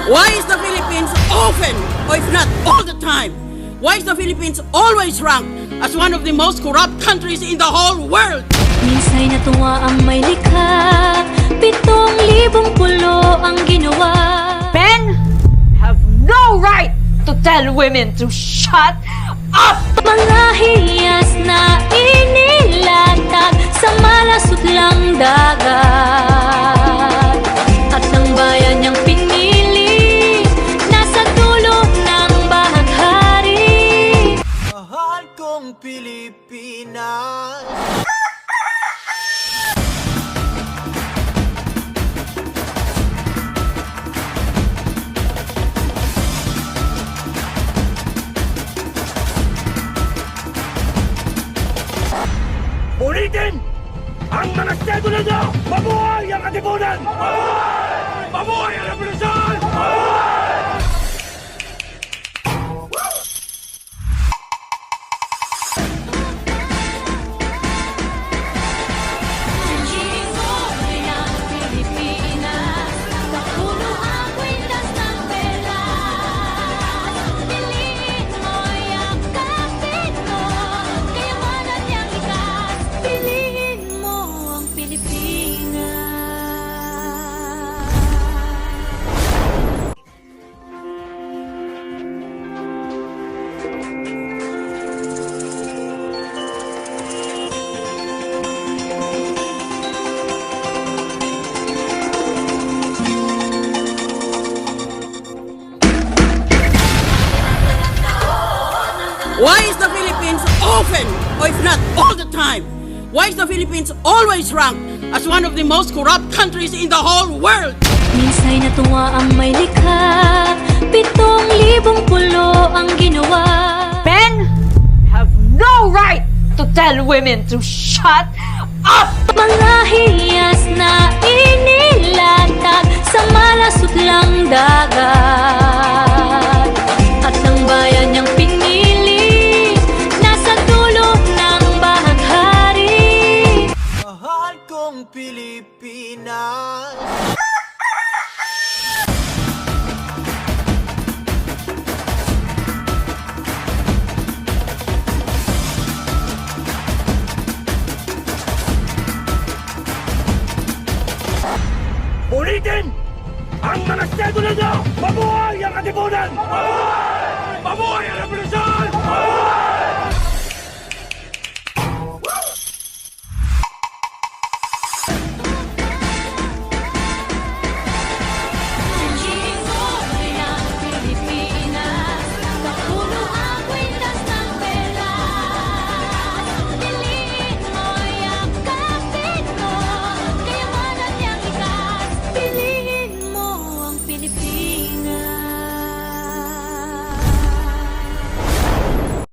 Why is the Philippines often, or if not all the time, why is the Philippines always ranked as one of the most corrupt countries in the whole world? Minsa'y natuwa ang may likha, 7,000 pulo ang ginawa. Men have no right to tell women to shut up! Mga hiyas na inilatag sa malasot lang dagat. At ang bayan niyang pinili, nasa dulo ng bahaghari. Mahal kong Pilipinas. Ulitin! Ang mga sedula nyo! Mabuhay ang katipunan! Mabuhay! Mabuhay ang revolusyon! Why is the Philippines often, or if not all the time, why is the Philippines always ranked as one of the most corrupt countries in the whole world? Minsa'y natuwa ang may likha, 7,000 pulo ang ginawa. Men have no right to tell women to shut up! Mga hiyas na inilatag sa malasot lang dagat. At ang bayan niyang pinili, nasa dulo ng bahaghari. Mahal kong Pilipinas. Ulitin! Ang mga sedula nyo! Mabuhay ang katipunan! Mabuhay! Mabuhay ang revolusyon!